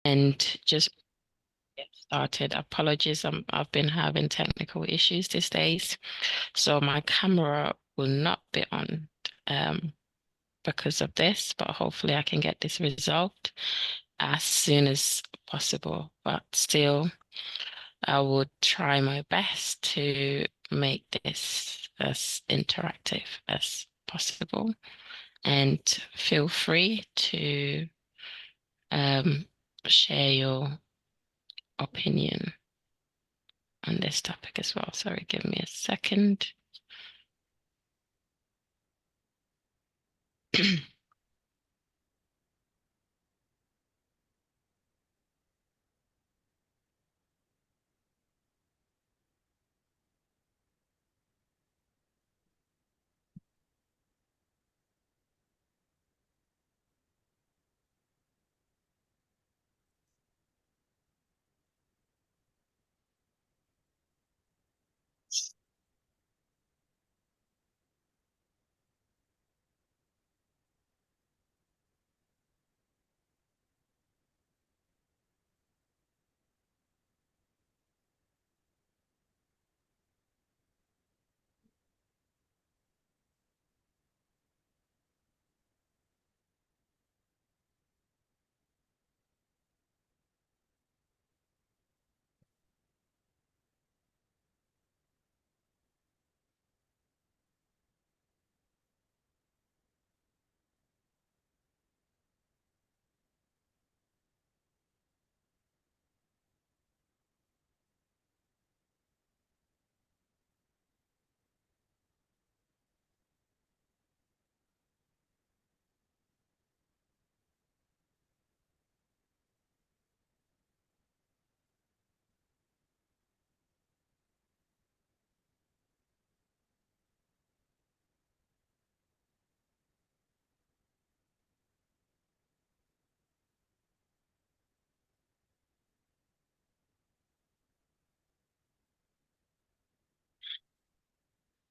And just get started, apologies, I've been having technical issues these days, so my camera will not be on um, because of this, but hopefully I can get this resolved as soon as possible. But still, I would try my best to make this as interactive as possible. And feel free to um, share your opinion on this topic as well. Sorry, give me a second.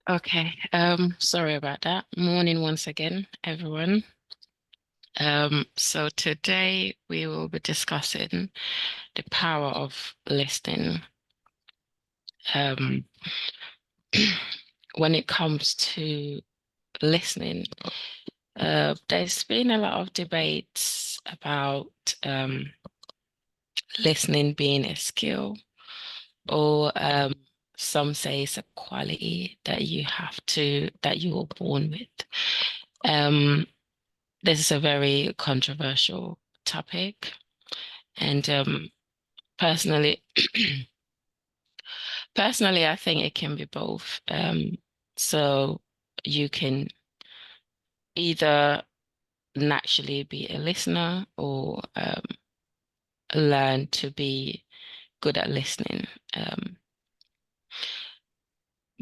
Okay, sorry about that. Morning once again, everyone. So today we will be discussing the power of listening. Um, when it comes to listening, there's been a lot of debates about listening being a skill, or some say it's a quality that that you were born with. Um, this is a very controversial topic, and personally, personally, I think it can be both. So you can either naturally be a listener or learn to be good at listening.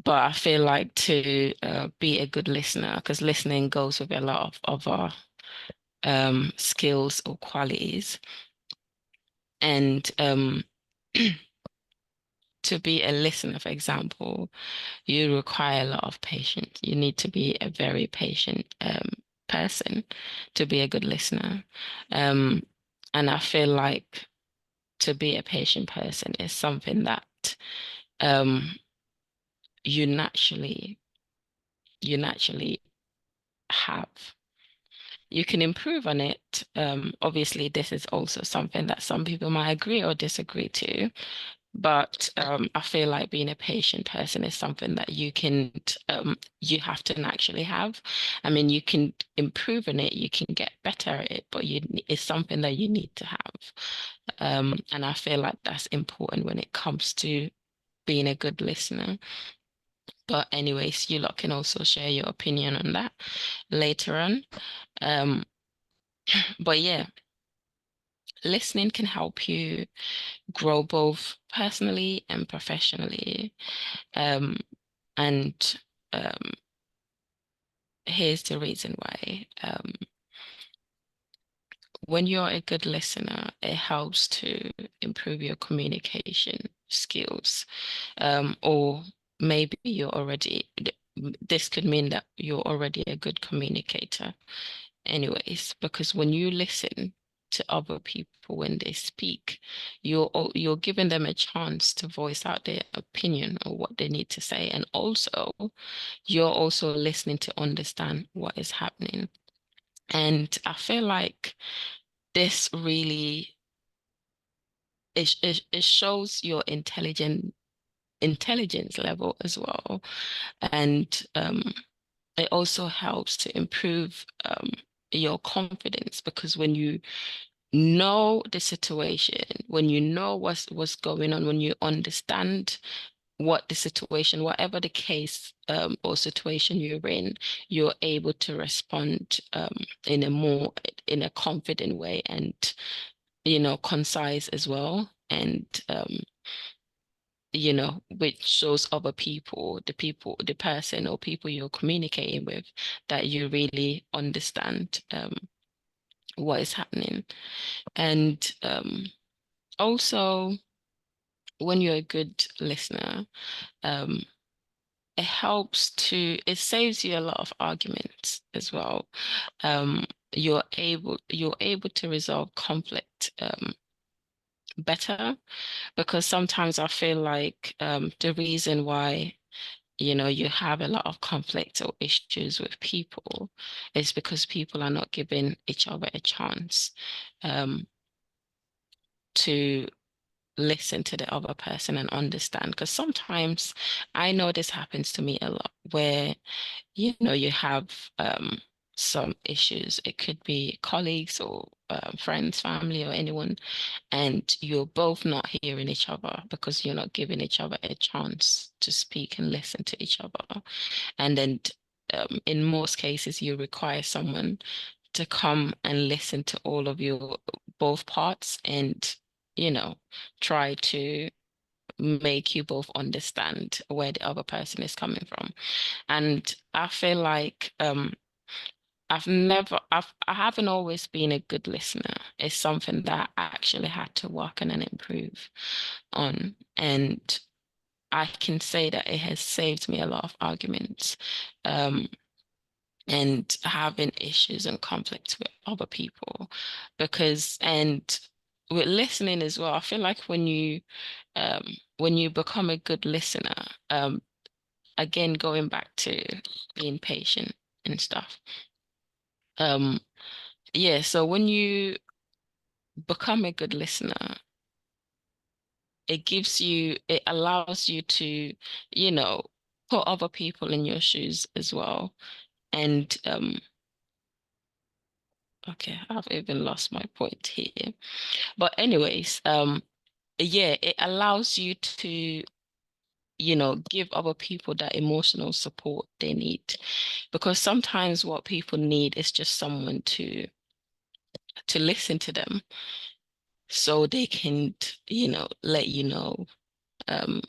But I feel like to be a good listener, because listening goes with a lot of other skills or qualities. And to be a listener, for example, you require a lot of patience. You need to be a very patient person to be a good listener. Um, and I feel like to be a patient person is something that um, you naturally you naturally have. You can improve on it. Obviously, this is also something that some people might agree or disagree to. But I feel like being a patient person is something that you have to naturally have. I mean, you can improve on it, you can get better at it, but it's something that you need to have. And I feel like that's important when it comes to being a good listener. But anyways, you lot can also share your opinion on that later on. Um, but yeah, listening can help you grow both personally and professionally. Um, and um, here's the reason why. When you're a good listener, it helps to improve your communication skills. Or maybe this could mean that you're already a good communicator, anyways, because when you listen, to other people when they speak. You're giving them a chance to voice out their opinion or what they need to say. And also, you're also listening to understand what is happening. And I feel like this really it shows your intelligence level as well. And it also helps to improve your confidence, because when you know the situation, when you know what's going on, when you understand what the situation, whatever the case or situation you're in, you're able to respond in a confident way, and concise as well. And which shows other people, the person or people you're communicating with, that you really understand what is happening. And also, when you're a good listener, um, it saves you a lot of arguments as well. Um, you're able to resolve conflict better, because sometimes I feel like the reason why you have a lot of conflict or issues with people is because people are not giving each other a chance to listen to the other person and understand. Because sometimes I know this happens to me a lot, where you have some issues. It could be colleagues or friends, family, or anyone, and you're both not hearing each other because you're not giving each other a chance to speak and listen to each other. And then in most cases, you require someone to come and listen to all of your both parts, and you know try to make you both understand where the other person is coming from. And I feel like I haven't always been a good listener. It's something that I actually had to work on and improve on. And I can say that it has saved me a lot of arguments, um, and having issues and conflicts with other people. And with listening as well, I feel like when you become a good listener, again, going back to being patient and stuff. Um, yeah, so when you become a good listener, it allows you to, you know, put other people in your shoes as well. And okay, I've even lost my point here. But anyways, yeah, it allows you to, give other people that emotional support they need. Because sometimes what people need is just someone to listen to them, so they can, let you know. Um,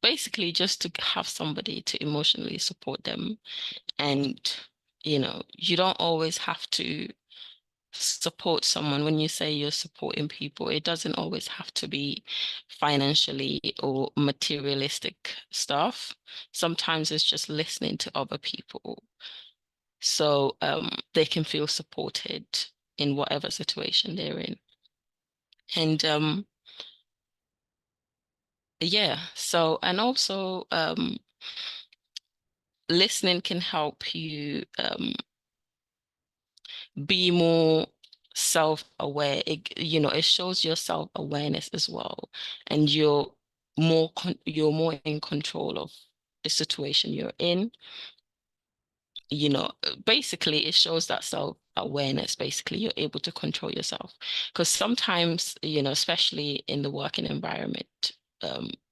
Basically just to have somebody to emotionally support them. And, you don't always have to support someone. When you say you're supporting people, it doesn't always have to be financially or materialistic stuff. Sometimes it's just listening to other people, so they can feel supported in whatever situation they're in. And yeah, so, and also listening can help you be more self-aware. It shows your self-awareness as well, and you're more in control of the situation you're in. Basically it shows that self-awareness. Basically, you're able to control yourself, because sometimes, especially in the working environment,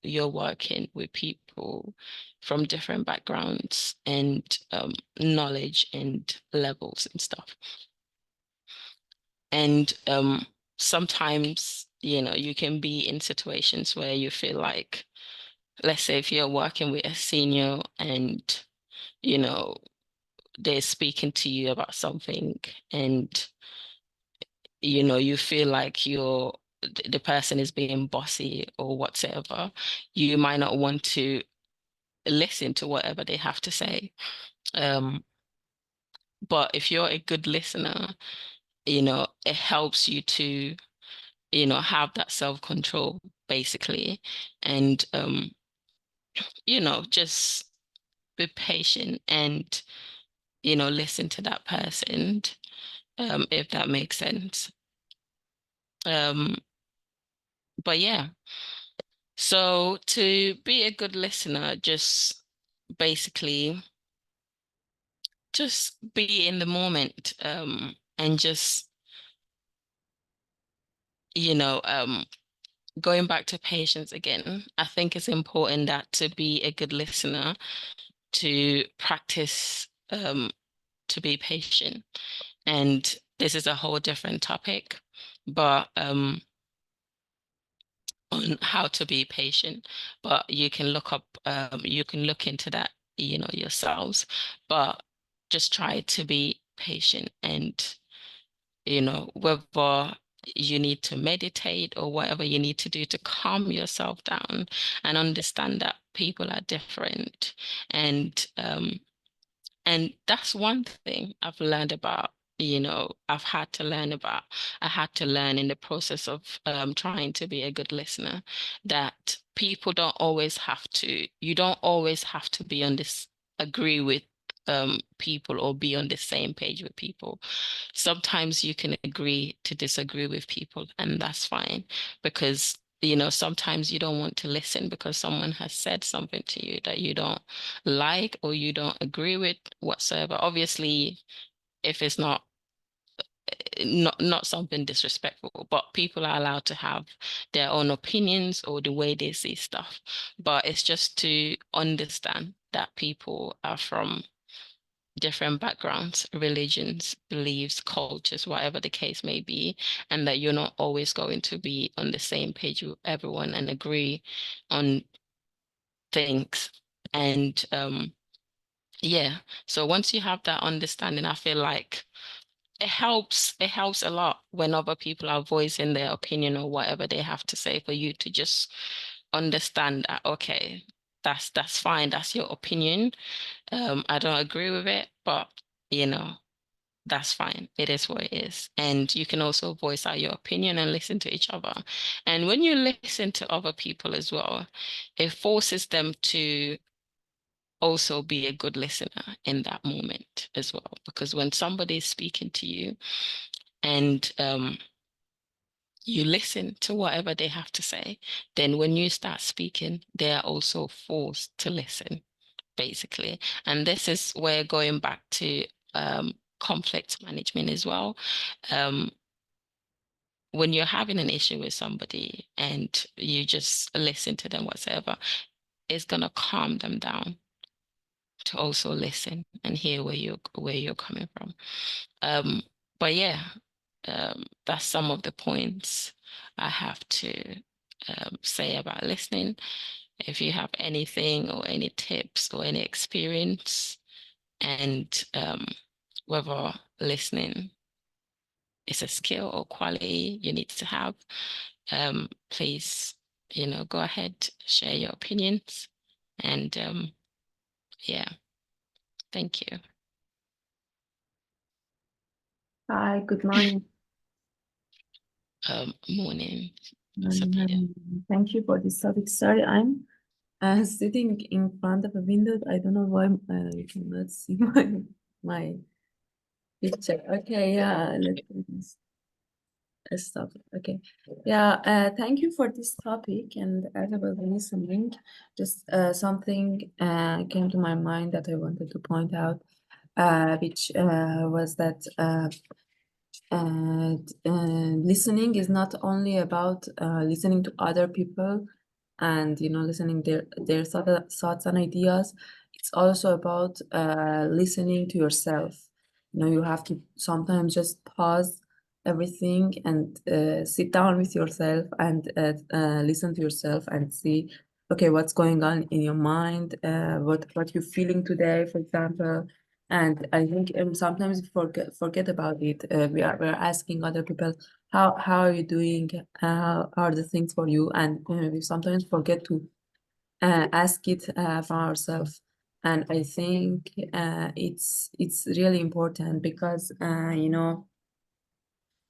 you're working with people from different backgrounds and knowledge and levels and stuff. And sometimes, you can be in situations where you feel like, let's say if you're working with a senior, and, you know, they're speaking to you about something, and, you feel like the person is being bossy or whatsoever, you might not want to listen to whatever they have to say. But if you're a good listener, it helps you to, have that self-control basically. And, just be patient and, listen to that person, if that makes sense. Um, but yeah, so to be a good listener, just basically just be in the moment, and just, you know, um, going back to patience again, I think it's important that to be a good listener, to practice, to be patient. And this is a whole different topic, but on how to be patient. But you can look into that, yourselves. But just try to be patient, and whether you need to meditate or whatever you need to do to calm yourself down and understand that people are different. And that's one thing I've learned about, I've had to learn about. I had to learn in the process of, trying to be a good listener, that you don't always have to be on this, agree with, people, or be on the same page with people. Sometimes you can agree to disagree with people, and that's fine, because sometimes you don't want to listen because someone has said something to you that you don't like or you don't agree with whatsoever. Obviously, if it's not something disrespectful, but people are allowed to have their own opinions or the way they see stuff. But it's just to understand that people are from different backgrounds, religions, beliefs, cultures, whatever the case may be, and that you're not always going to be on the same page with everyone and agree on things. And yeah, so once you have that understanding, I feel like it helps a lot when other people are voicing their opinion or whatever they have to say, for you to just understand that, okay, that's fine, that's your opinion. I don't agree with it, but you know, that's fine. It is what it is. And you can also voice out your opinion and listen to each other. And when you listen to other people as well, it forces them to also be a good listener in that moment as well. Because when somebody is speaking to you, and you listen to whatever they have to say, then when you start speaking, they are also forced to listen, basically. And this is where, going back to, conflict management as well. Um, when you're having an issue with somebody and you just listen to them whatsoever, it's gonna calm them down to also listen and hear where you're coming from. Um, but yeah, that's some of the points I have to, say about listening. If you have anything or any tips or any experience, and, whether listening is a skill or quality you need to have, please, go ahead, share your opinions. And, yeah, thank you. Hi, good morning. Morning, Sabina. Thank you for this topic. Sorry, I'm sitting in front of a window. I don't know why you cannot see my picture. Okay, yeah, let me stop. Okay, yeah. Thank you for this topic. And as I was listening, just something came to my mind that I wanted to point out, which was that. And listening is not only about listening to other people and listening their thoughts and ideas. It's also about listening to yourself. You have to sometimes just pause everything and sit down with yourself and listen to yourself and see, okay, what's going on in your mind, what you're feeling today, for example. And I think sometimes we forget about it. We're asking other people, how are you doing? How are the things for you? And we sometimes forget to ask it from ourselves. And I think it's really important because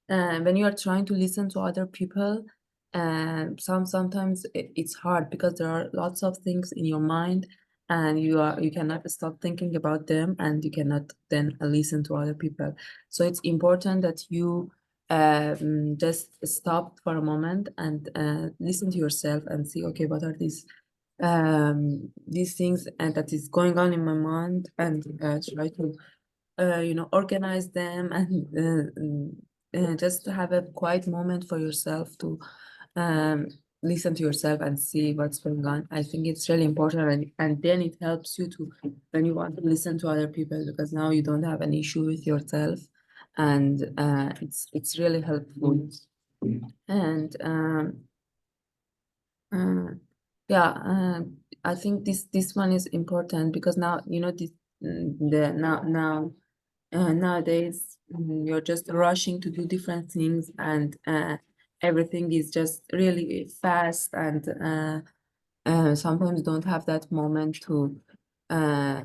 when you are trying to listen to other people, and sometimes it's hard because there are lots of things in your mind, and you cannot stop thinking about them, and you cannot then listen to other people. So it's important that you just stop for a moment and listen to yourself and see, okay, what are these things and that is going on in my mind, and try to organize them, and just have a quiet moment for yourself to um, listen to yourself and see what's going on. I think it's really important, and then it helps you to when you want to listen to other people, because now you don't have an issue with yourself, and it's really helpful. And uh, yeah, I think this one is important because now this the now nowadays, you're just rushing to do different things, and everything is just really fast, and sometimes don't have that moment to uh,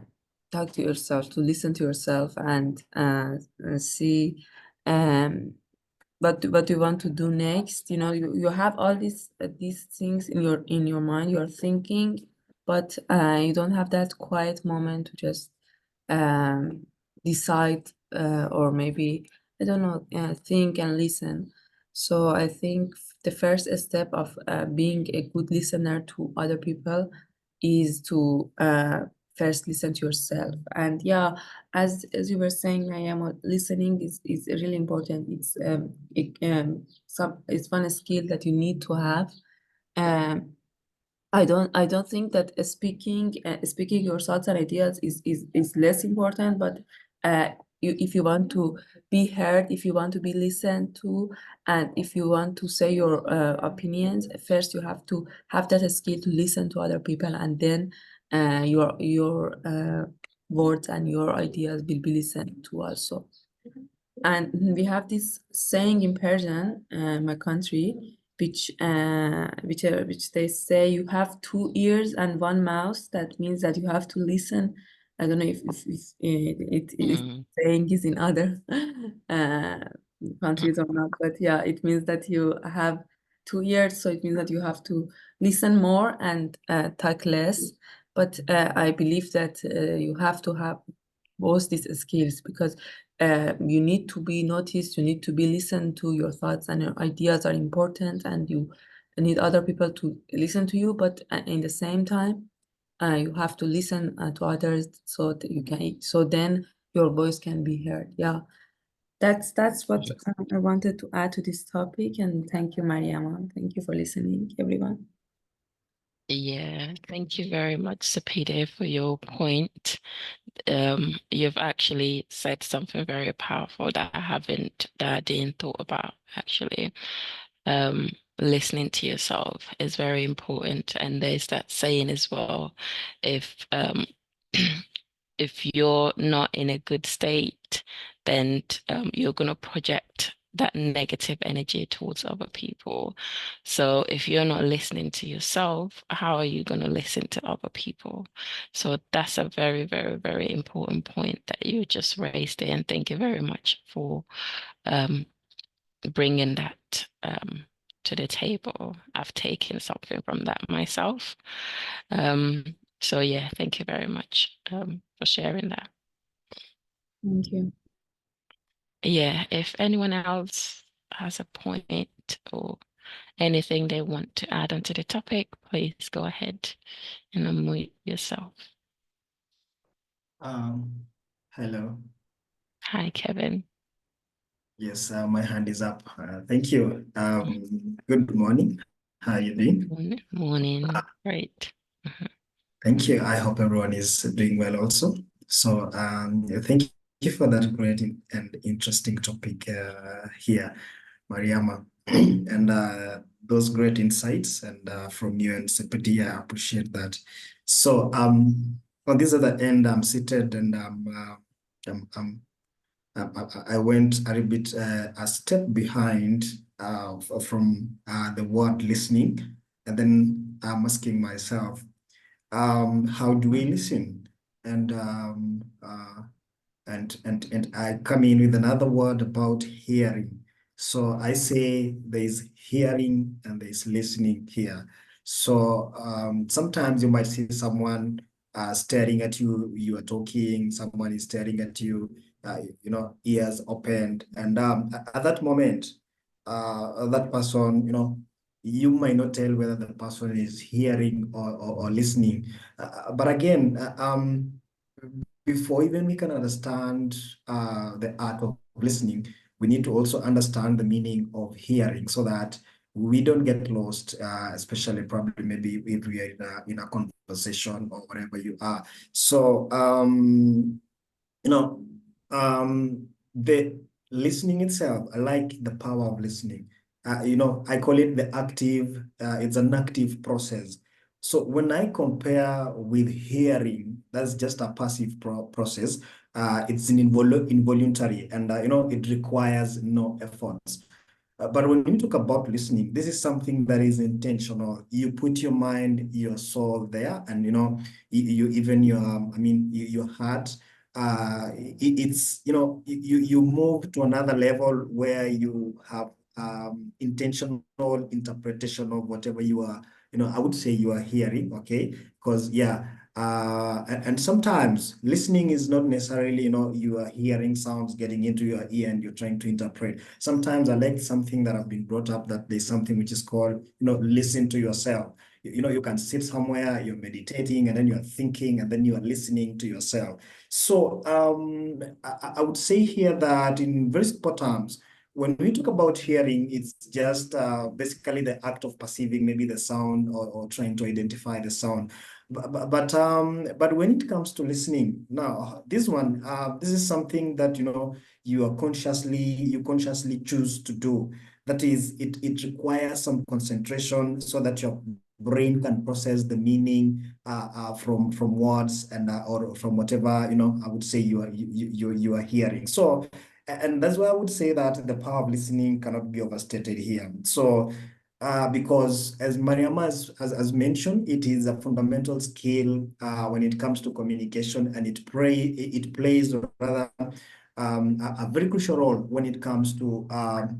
talk to yourself, to listen to yourself, and see um, what you want to do next. You have all these things in your mind, you're thinking, but you don't have that quiet moment to just um, decide, or maybe I don't know, think and listen. So I think the first step of being a good listener to other people is to first listen to yourself. And yeah, as you were saying, I am listening is really important. It's one skill that you need to have. um I don't think that speaking your thoughts and ideas is less important, but if you want to be heard, if you want to be listened to, and if you want to say your opinions, first you have to have that skill to listen to other people, and then your words and your ideas will be listened to also. And we have this saying in Persian, my country, which they say, you have 2 ears and one mouth. That means that you have to listen. I don't know if it is Mm. saying is in other uh, countries or not, but yeah, it means that you have 2 ears, so it means that you have to listen more and talk less. But I believe that you have to have both these skills, because you need to be noticed, you need to be listened to, your thoughts and your ideas are important, and you need other people to listen to you, but in the same time, you have to listen to others, so that you can, so then your voice can be heard. Yeah, that's what I wanted to add to this topic, and thank you, Mariama. Thank you for listening, everyone. Yeah, thank you very much, Sapide, for your point. You've actually said something very powerful that I didn't thought about actually. Um, Listening to yourself is very important. And there's that saying as well, if if you're not in a good state, then you're going to project that negative energy towards other people. So if you're not listening to yourself, how are you going to listen to other people? So that's a very, very, very important point that you just raised there. And thank you very much for um, bringing that to the table. I've taken something from that myself. So yeah, thank you very much for sharing that. Thank you. Yeah, if anyone else has a point or anything they want to add onto the topic, please go ahead and unmute yourself. Um, Hello. Hi, Kevin. Yes, my hand is up. Thank you. Good morning. How are you doing? Morning. Great. Mhm. Thank you. I hope everyone is doing well also. So, thank you for that great and interesting topic here, Mariama, and those great insights and from you and Sepeti. I appreciate that. So, on this other end, I'm seated and I'm I went a little bit a step behind from the word listening, and then I'm asking myself, how do we listen? And and I come in with another word about hearing. So I say there's hearing and there's listening here. So sometimes you might see someone staring at you, you are talking, someone is staring at you, ears opened. And at that moment, that person, you might not tell whether the person is hearing or listening. But again, before even we can understand the art of listening, we need to also understand the meaning of hearing so that we don't get lost, especially probably maybe if we are in a conversation or wherever you are. So, you know, the listening itself, I like the power of listening. I call it it's an active process. So when I compare with hearing, that's just a passive process. It's an involuntary, and it requires no efforts. But when you talk about listening, this is something that is intentional. You put your mind, your soul there, and you even your heart. It's you move to another level where you have intentional interpretation of whatever you are. I would say you are hearing, okay? Because yeah. And sometimes listening is not necessarily, you are hearing sounds getting into your ear and you're trying to interpret. Sometimes I like something that have been brought up that there's something which is called, listen to yourself. You can sit somewhere, you're meditating, and then you're thinking, and then you are listening to yourself. So I would say here that in very simple terms, when we talk about hearing, it's just basically the act of perceiving maybe the sound or trying to identify the sound. But when it comes to listening, now this is something that you consciously choose to do. That is, it requires some concentration so that your brain can process the meaning from words and or from whatever I would say you are hearing. So, and that's why I would say that the power of listening cannot be overstated here. So because as Mariama has mentioned, it is a fundamental skill when it comes to communication, and it plays rather a very crucial role when it comes to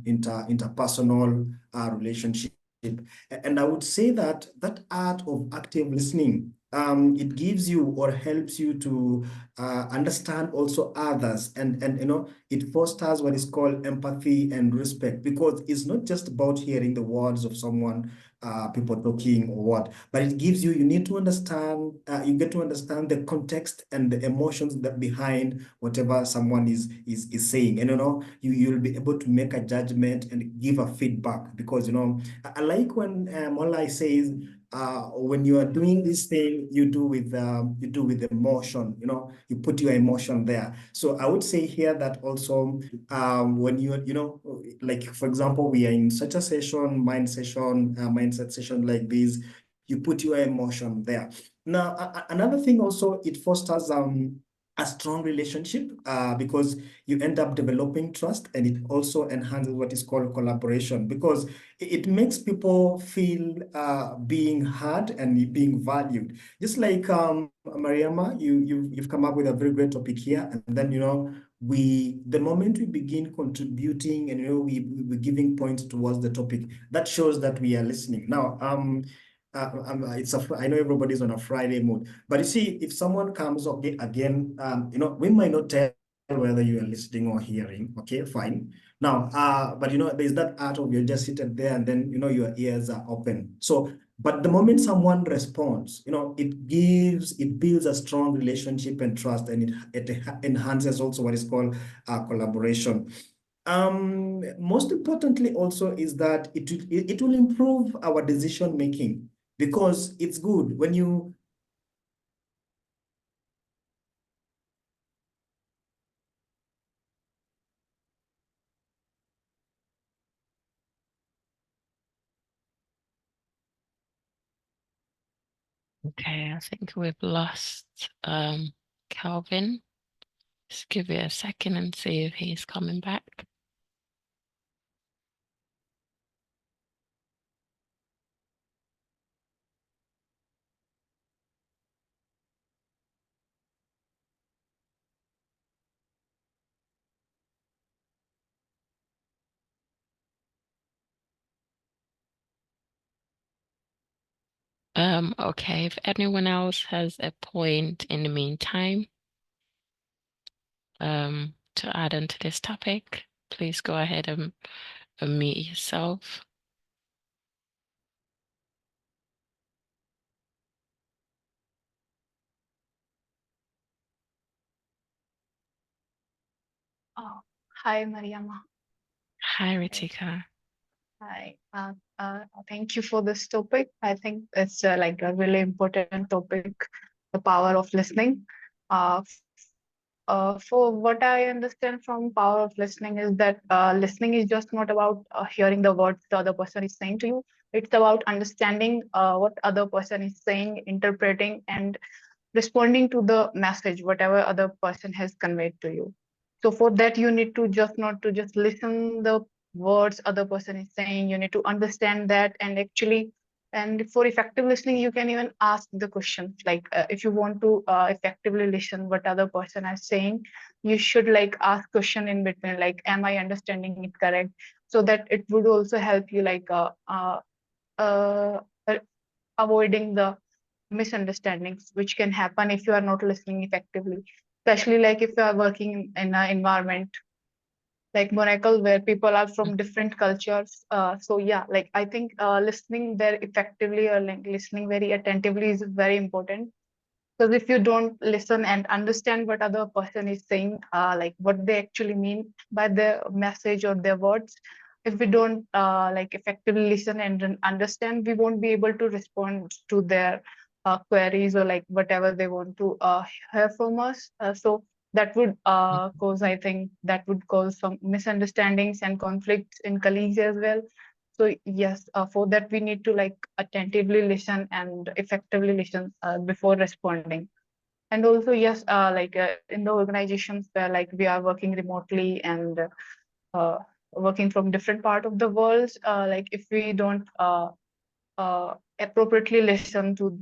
interpersonal relationship. And I would say that that art of active listening, it gives you or helps you to understand also others, and it fosters what is called empathy and respect, because it's not just about hearing the words of someone, people talking or what, but it gives you need to understand, you get to understand the context and the emotions that behind whatever someone is saying, and you'll be able to make a judgment and give a feedback, because I like when Molai says, when you are doing this thing, you do with emotion. You put your emotion there. So I would say here that also, when like for example, we are in such a session, mindset session like this, you put your emotion there. Now, another thing also, it fosters a strong relationship because you end up developing trust, and it also enhances what is called collaboration, because it makes people feel being heard and being valued. Just like Mariama, you've come up with a very great topic here, and then the moment we begin contributing, and we're giving points towards the topic, that shows that we are listening. Now, I know everybody's on a Friday mood, but you see, if someone comes up again, we might not tell whether you are listening or hearing. Okay, fine. Now, but there's that art of you're just seated there, and then your ears are open. So, but the moment someone responds, it builds a strong relationship and trust, and it enhances also what is called collaboration. Most importantly also is that it will improve our decision making, because it's good when you Okay, I think we've lost Calvin. Just give it a second and see if he's coming back. Okay, if anyone else has a point in the meantime, to add on to this topic, please go ahead and unmute yourself. Oh, hi, Mariama. Hi, Ritika. Hi. Thank you for this topic. I think it's like a really important topic, the power of listening. Uh, for what I understand from power of listening is that listening is just not about hearing the words the other person is saying to you. It's about understanding what other person is saying, interpreting, and responding to the message whatever other person has conveyed to you. So for that you need to just not to just listen the words other person is saying, you need to understand that. And actually, and for effective listening you can even ask the questions like if you want to effectively listen what other person is saying, you should like ask question in between like am I understanding it correct, so that it would also help you like uh, uh, avoiding the misunderstandings which can happen if you are not listening effectively, especially like if you are working in an environment like Moracle where people are from different cultures. So yeah, like I think listening there effectively or like listening very attentively is very important, because if you don't listen and understand what other person is saying, like what they actually mean by their message or their words, if we don't like effectively listen and then understand, we won't be able to respond to their queries or like whatever they want to hear from us. So that would cause, I think, that would cause some misunderstandings and conflicts in colleagues as well. So yes, for that we need to like attentively listen and effectively listen before responding. And also yes, like in the organizations where like we are working remotely and uh, working from different part of the world, like if we don't appropriately listen to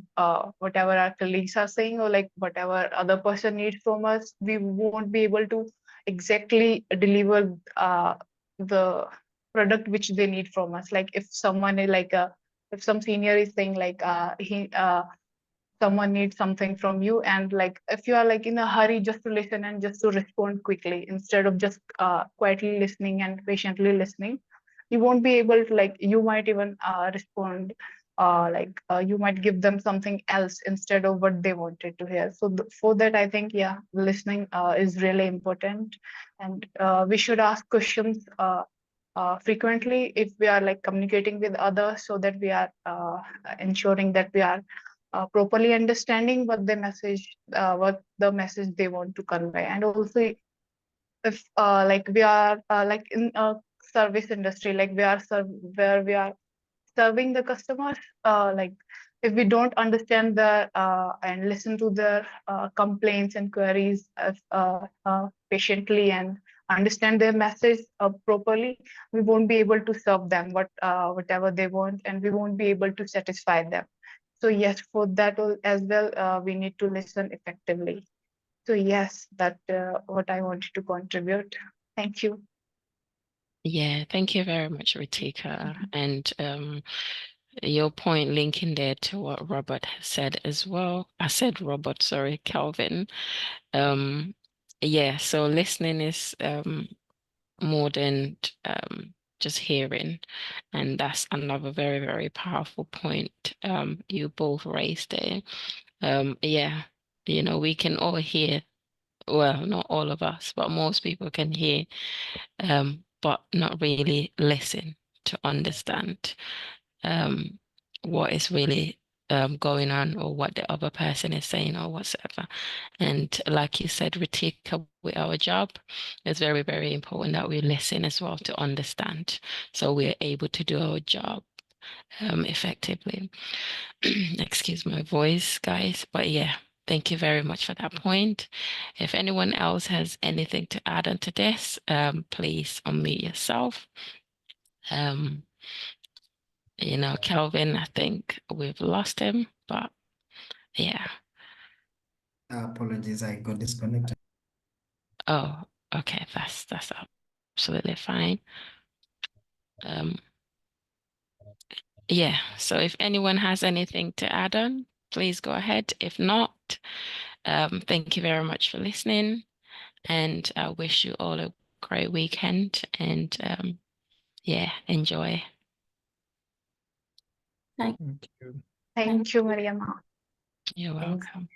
whatever our colleagues are saying or like whatever other person needs from us, we won't be able to exactly deliver the product which they need from us. Like if someone is like if some senior is saying like he someone needs something from you, and like if you are like in a hurry just to listen and just to respond quickly instead of just quietly listening and patiently listening, you won't be able to like you might even respond like you might give them something else instead of what they wanted to hear. So for that I think yeah, listening is really important. And we should ask questions frequently if we are like communicating with others, so that we are ensuring that we are properly understanding what the message they want to convey. And also if like we are like in a service industry, like where we are serving the customers, like if we don't understand the and listen to their complaints and queries patiently and understand their message properly, we won't be able to serve them whatever they want, and we won't be able to satisfy them. So yes, for that as well, we need to listen effectively. So yes, that what I wanted to contribute. Thank you. Yeah, thank you very much, Ritika. And your point linking there to what Robert has said as well. I said Robert, sorry, Calvin. Um, yeah, so listening is more than just hearing, and that's another very, very powerful point you both raised there. Yeah, we can all hear, well, not all of us, but most people can hear, but not really listen to understand um, what is really going on or what the other person is saying or whatsoever. And like you said, Ritika, with our job, it's very, very important that we listen as well to understand, so we're able to do our job effectively. Excuse my voice, guys, but yeah. Thank you very much for that point. If anyone else has anything to add onto this, please unmute yourself. Um, Kelvin, I think we've lost him, but yeah. Apologies, I got disconnected. Oh, okay, that's absolutely fine. Um, yeah, so if anyone has anything to add on, please go ahead. If not, thank you very much for listening, and I wish you all a great weekend, and yeah, enjoy. Thank Thank you. Thank you, Mariama. You're Thanks. welcome.